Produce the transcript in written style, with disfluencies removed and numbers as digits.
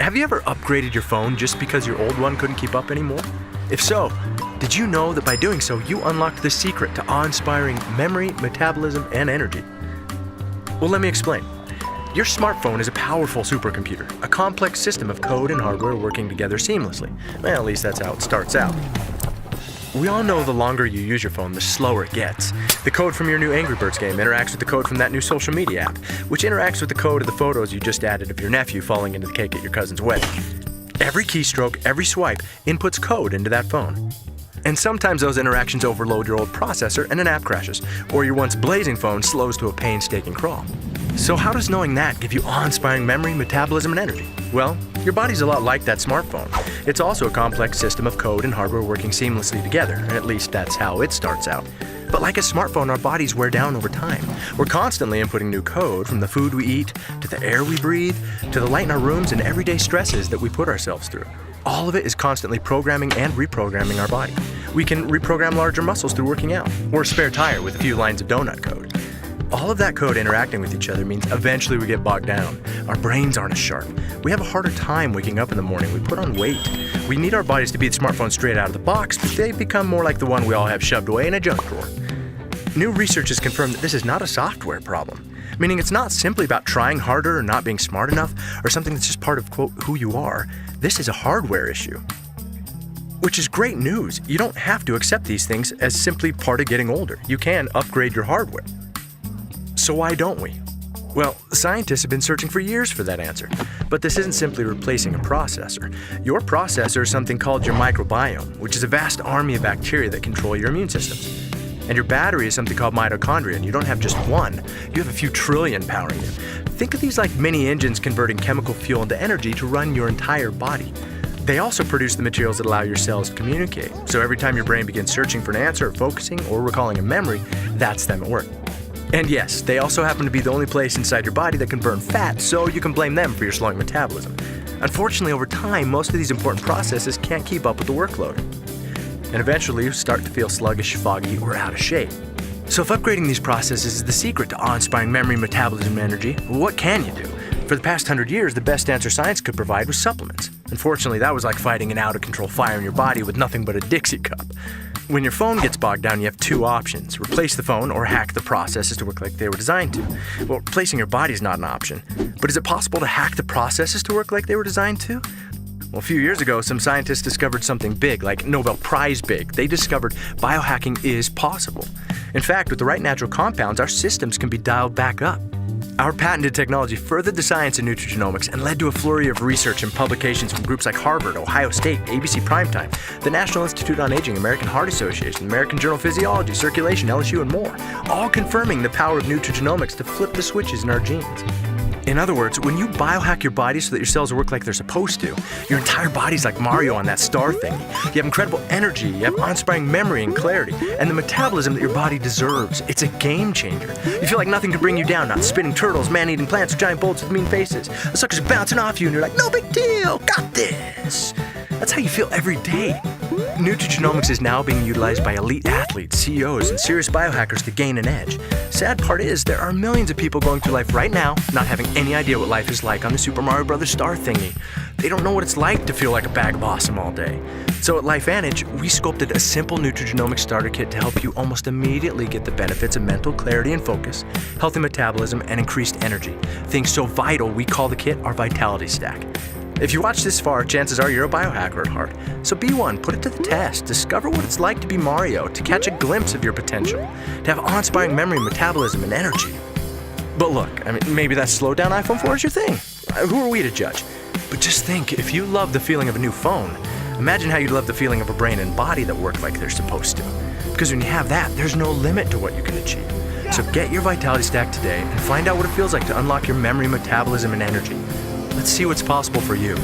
Have you ever upgraded your phone just because your old one couldn't keep up anymore? If so, did you know that by doing so, you unlocked the secret to awe-inspiring memory, metabolism, and energy? Well, let me explain. Your smartphone is a powerful supercomputer, a complex system of code and hardware working together seamlessly. Well, at least that's how it starts out. We all know the longer you use your phone, the slower it gets. The code from your new Angry Birds game interacts with the code from that new social media app, which interacts with the code of the photos you just added of your nephew falling into the cake at your cousin's wedding. Every keystroke, every swipe inputs code into that phone. And sometimes those interactions overload your old processor and an app crashes, or your once blazing phone slows to a painstaking crawl. So how does knowing that give you awe-inspiring memory, metabolism, and energy? Well, your body's a lot like that smartphone. It's also a complex system of code and hardware working seamlessly together, at least that's how it starts out. But like a smartphone, our bodies wear down over time. We're constantly inputting new code, from the food we eat, to the air we breathe, to the light in our rooms and everyday stresses that we put ourselves through. All of it is constantly programming and reprogramming our body. We can reprogram larger muscles through working out, or a spare tire with a few lines of donut code. All of that code interacting with each other means eventually we get bogged down. Our brains aren't as sharp. We have a harder time waking up in the morning. We put on weight. We need our bodies to beat smartphones straight out of the box, but they become more like the one we all have shoved away in a junk drawer. New research has confirmed that this is not a software problem, meaning it's not simply about trying harder or not being smart enough or something that's just part of, quote, who you are. This is a hardware issue. Which is great news. You don't have to accept these things as simply part of getting older. You can upgrade your hardware. So why don't we? Well, scientists have been searching for years for that answer. But this isn't simply replacing a processor. Your processor is something called your microbiome, which is a vast army of bacteria that control your immune system. And your battery is something called mitochondria, and you don't have just one. You have a few trillion powering you. Think of these like mini engines converting chemical fuel into energy to run your entire body. They also produce the materials that allow your cells to communicate. So every time your brain begins searching for an answer, focusing, or recalling a memory, that's them at work. And yes, they also happen to be the only place inside your body that can burn fat, so you can blame them for your slowing metabolism. Unfortunately, over time, most of these important processes can't keep up with the workload. And eventually, you start to feel sluggish, foggy, or out of shape. So if upgrading these processes is the secret to awe-inspiring memory, metabolism, and energy, what can you do? For the past 100 years, the best answer science could provide was supplements. Unfortunately, that was like fighting an out-of-control fire in your body with nothing but a Dixie cup. When your phone gets bogged down, you have two options: replace the phone or hack the processes to work like they were designed to. Well, replacing your body is not an option. But is it possible to hack the processes to work like they were designed to? Well, a few years ago, some scientists discovered something big, like Nobel Prize big. They discovered biohacking is possible. In fact, with the right natural compounds, our systems can be dialed back up. Our patented technology furthered the science in nutrigenomics and led to a flurry of research and publications from groups like Harvard, Ohio State, ABC Primetime, the National Institute on Aging, American Heart Association, American Journal of Physiology, Circulation, LSU, and more, all confirming the power of nutrigenomics to flip the switches in our genes. In other words, when you biohack your body so that your cells work like they're supposed to, your entire body's like Mario on that star thingy. You have incredible energy, you have awe-inspiring memory and clarity, and the metabolism that your body deserves. It's a game changer. You feel like nothing could bring you down, not spinning turtles, man-eating plants, or giant bolts with mean faces. The suckers are bouncing off you and you're like, no big deal, got this. That's how you feel every day. Nutrigenomics is now being utilized by elite athletes, CEOs, and serious biohackers to gain an edge. Sad part is, there are millions of people going through life right now not having any idea what life is like on the Super Mario Bros. Star thingy. They don't know what it's like to feel like a bag of awesome all day. So at LifeVantage, we sculpted a simple nutrigenomics starter kit to help you almost immediately get the benefits of mental clarity and focus, healthy metabolism, and increased energy. Things so vital, we call the kit our Vitality Stack. If you watch this far, chances are you're a biohacker at heart. So be one, put it to the test, discover what it's like to be Mario, to catch a glimpse of your potential, to have awe-inspiring memory, metabolism, and energy. But look, maybe that slowed down iPhone 4 is your thing. Who are we to judge? But just think, if you love the feeling of a new phone, imagine how you'd love the feeling of a brain and body that work like they're supposed to. Because when you have that, there's no limit to what you can achieve. So get your Vitality Stack today and find out what it feels like to unlock your memory, metabolism, and energy. Let's see what's possible for you.